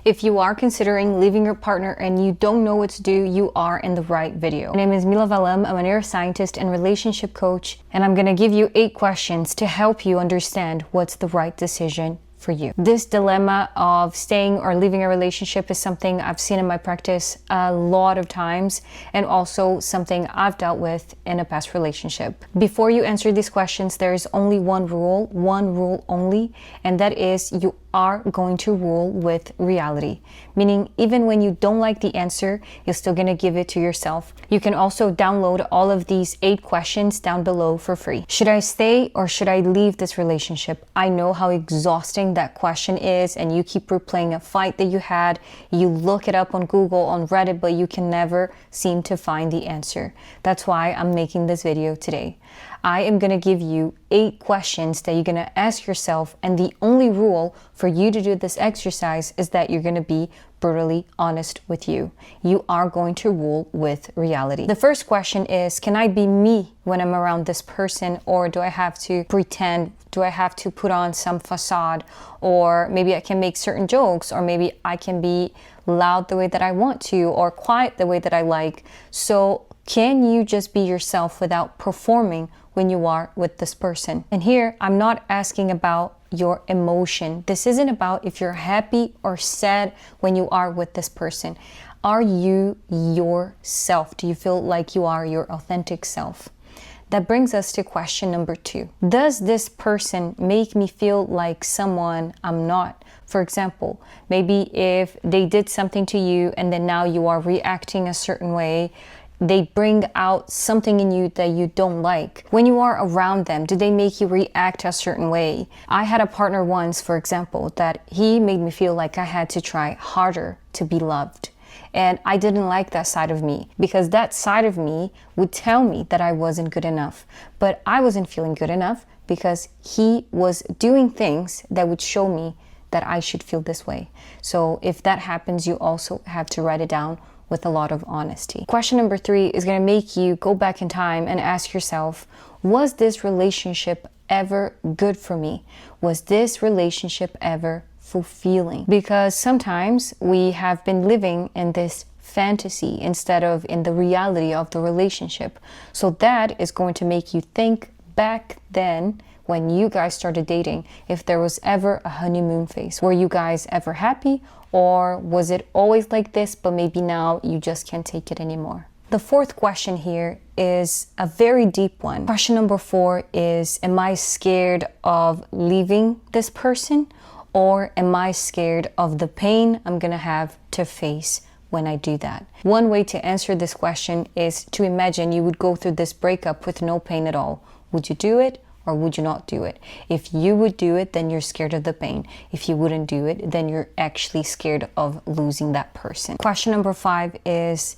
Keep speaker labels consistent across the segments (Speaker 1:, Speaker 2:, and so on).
Speaker 1: If you are considering leaving your partner and you don't know what to do, you are in the right video. My name is Mila Valam. I'm a neuroscientist and relationship coach, and I'm going to give you 8 questions to help you understand what's the right decision for you. This dilemma of staying or leaving a relationship is something I've seen in my practice a lot of times, and also something I've dealt with in a past relationship. Before you answer these questions, there is only one rule only, and that is you are going to rule with reality. Meaning, even when you don't like the answer, you're still going to give it to yourself. You can also download all of these 8 questions down below for free. Should I stay or should I leave this relationship? I know how exhausting that question is, and you keep replaying a fight that you had. You look it up on Google, on Reddit, but you can never seem to find the answer. That's why I'm making this video today. I am going to give you 8 questions that you're going to ask yourself, and the only rule for you to do this exercise is that you're going to be brutally honest with you. You are going to rule with reality. The first question is, can I be me when I'm around this person, or do I have to pretend? Do I have to put on some facade? Or maybe I can make certain jokes, or maybe I can be loud the way that I want to, or quiet the way that I like. So can you just be yourself without performing when you are with this person? And here, I'm not asking about your emotion. This isn't about if you're happy or sad when you are with this person. Are you yourself? Do you feel like you are your authentic self? That brings us to question number 2. Does this person make me feel like someone I'm not? For example, maybe if they did something to you and then now you are reacting a certain way, they bring out something in you that you don't like. When you are around them, do they make you react a certain way? I had a partner once, for example, that he made me feel like I had to try harder to be loved. And I didn't like that side of me, because that side of me would tell me that I wasn't good enough. But I wasn't feeling good enough because he was doing things that would show me that I should feel this way. So if that happens, you also have to write it down with a lot of honesty. Question number 3 is going to make you go back in time and ask yourself, was this relationship ever good for me? Was this relationship ever fulfilling? Because sometimes we have been living in this fantasy instead of in the reality of the relationship. So that is going to make you think back then, when you guys started dating, if there was ever a honeymoon phase. Were you guys ever happy? Or was it always like this, but maybe now you just can't take it anymore? The 4th question here is a very deep one. Question number 4 is, am I scared of leaving this person? Or am I scared of the pain I'm gonna have to face when I do that? One way to answer this question is to imagine you would go through this breakup with no pain at all. Would you do it? Or would you not do it? If you would do it, then you're scared of the pain. If you wouldn't do it, then you're actually scared of losing that person. Question number 5 is,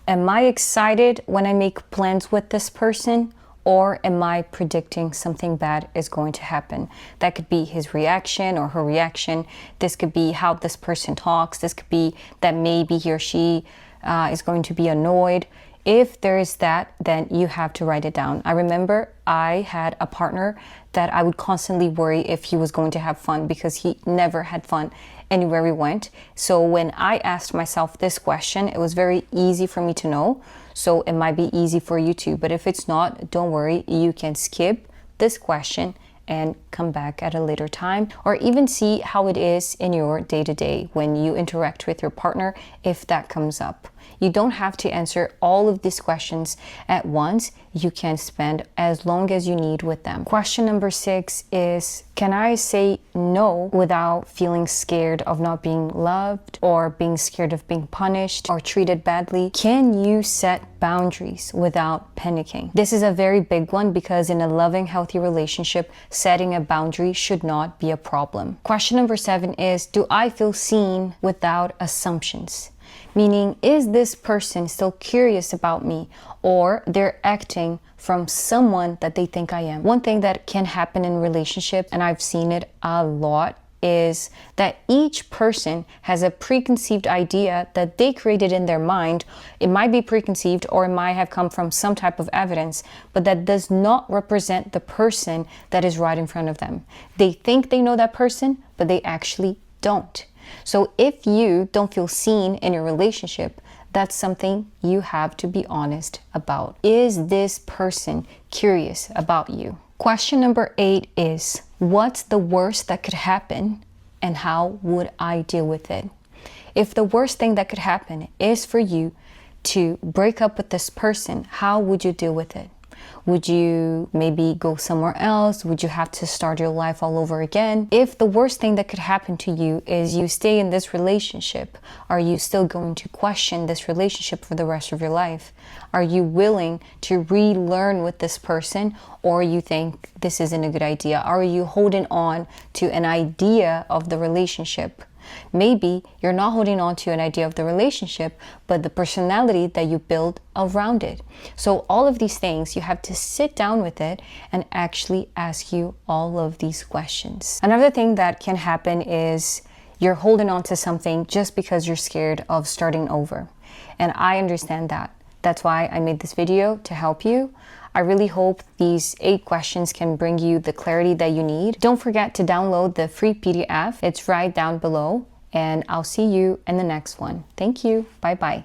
Speaker 1: am I excited when I make plans with this person? Or am I predicting something bad is going to happen? That could be his reaction or her reaction. This could be how this person talks. This could be that maybe he or she is going to be annoyed. If there is that, then you have to write it down. I remember I had a partner that I would constantly worry if he was going to have fun, because he never had fun anywhere we went. So when I asked myself this question, it was very easy for me to know. So it might be easy for you too. But if it's not, don't worry. You can skip this question and come back at a later time, or even see how it is in your day-to-day when you interact with your partner, if that comes up. You don't have to answer all of these questions at once. You can spend as long as you need with them. Question number 6 is, can I say no without feeling scared of not being loved, or being scared of being punished or treated badly? Can you set boundaries without panicking? This is a very big one, because in a loving, healthy relationship, setting a boundary should not be a problem. Question number 7 is, do I feel seen without assumptions? Meaning, is this person still curious about me, or they're acting from someone that they think I am? One thing that can happen in relationships, and I've seen it a lot, is that each person has a preconceived idea that they created in their mind. It might be preconceived, or it might have come from some type of evidence, but that does not represent the person that is right in front of them. They think they know that person, but they actually don't. So if you don't feel seen in your relationship, that's something you have to be honest about. Is this person curious about you? Question number 8 is, what's the worst that could happen and how would I deal with it? If the worst thing that could happen is for you to break up with this person, how would you deal with it? Would you maybe go somewhere else? Would you have to start your life all over again? If the worst thing that could happen to you is you stay in this relationship, are you still going to question this relationship for the rest of your life? Are you willing to relearn with this person, or you think this isn't a good idea? Are you holding on to an idea of the relationship? Maybe you're not holding on to an idea of the relationship, but the personality that you build around it. So all of these things, you have to sit down with it and actually ask you all of these questions. Another thing that can happen is you're holding on to something just because you're scared of starting over. And I understand that. That's why I made this video, to help you. I really hope these 8 questions can bring you the clarity that you need. Don't forget to download the free PDF. It's right down below, and I'll see you in the next one. Thank you. Bye-bye.